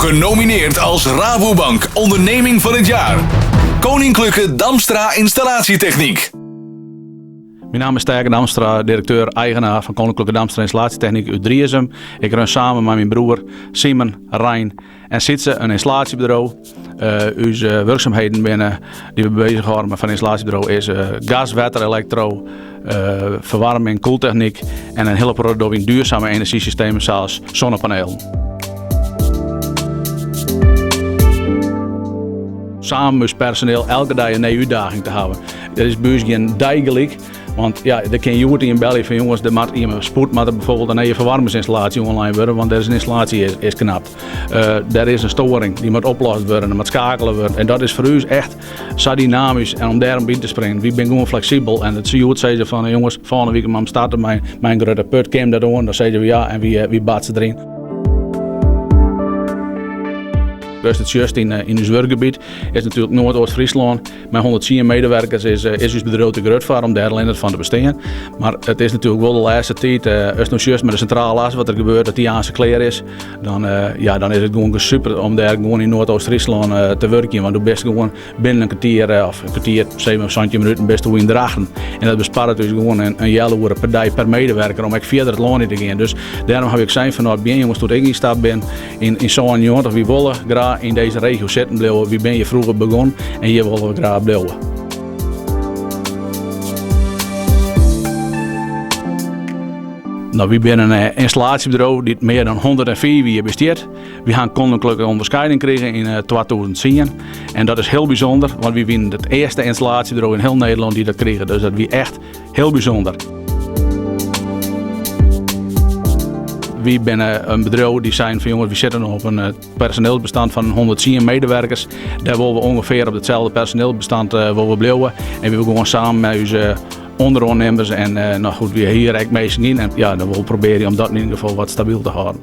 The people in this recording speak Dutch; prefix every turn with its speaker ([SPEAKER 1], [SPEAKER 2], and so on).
[SPEAKER 1] Genomineerd als Rabobank Onderneming van het Jaar. Koninklijke Damstra Installatietechniek.
[SPEAKER 2] Mijn naam is Sterke Damstra, directeur-eigenaar van Koninklijke Damstra Installatietechniek uit Drieërsum. Ik run samen met mijn broer Simon, Rijn en Sitse een installatiebureau. Onze werkzaamheden binnen die we bezig houden van een installatiebureau is gas, water, elektro, verwarming, koeltechniek en een hele product in duurzame energiesystemen zoals zonnepanelen. Samen met personeel elke dag een uitdaging te houden. Dat is bij ons geen dagelijk. Want ja, er kan je in België van jongens, er moet iemand spoed, maar er bijvoorbeeld een nieuwe verwarmingsinstallatie online worden, want deze installatie is knapt. Er is een storing die moet opgelost worden, er moet schakelen worden. En dat is voor ons echt zo dynamisch en om daarom in te springen. We zijn gewoon flexibel en het zie je het zeggen van jongens, volgende week mam starten mijn grote put, kwam dat aan, dan zeggen we ja en wie baat erin. Dus het juist in ons werkgebied is natuurlijk Noordoost-Friesland. Met 110 medewerkers is ons bedrijf te groot voor om daar alleen van te bestaan. Maar het is natuurlijk wel de laatste tijd, als nog juist met de centrale as wat er gebeurt, dat die aan zijn klaar is. Dan is het gewoon super om daar gewoon in Noordoost-Friesland te werken. Want doe best gewoon binnen een kwartier, 7 of 20 minuten best hoe in dragen. En dat bespaart dus gewoon een hele uur per dag per medewerker om echt verder het loon in te gaan. Dus daarom heb ik gezegd van nou, jongens, toen ik instapt ben in zo'n jaar, of wie willen graag in deze regio zitten blijven. Wie ben je vroeger begonnen en hier willen we graag blijven. Nou, we zijn een installatiebureau die meer dan 104 jaar bestaat. We gaan koninklijke onderscheiding krijgen in 2010. En dat is heel bijzonder, want we zijn het eerste installatiebureau in heel Nederland die dat krijgen. Dus dat is echt heel bijzonder. We zijn een bedrijf die zijn van jongens, we zitten op een personeelsbestand van 110 medewerkers. Daar willen we ongeveer op hetzelfde personeelsbestand willen we blijven. En we willen gewoon samen met onze ondernemers en nou goed, we hier eigenlijk mee in. En ja, dan willen we proberen om dat in ieder geval wat stabiel te houden.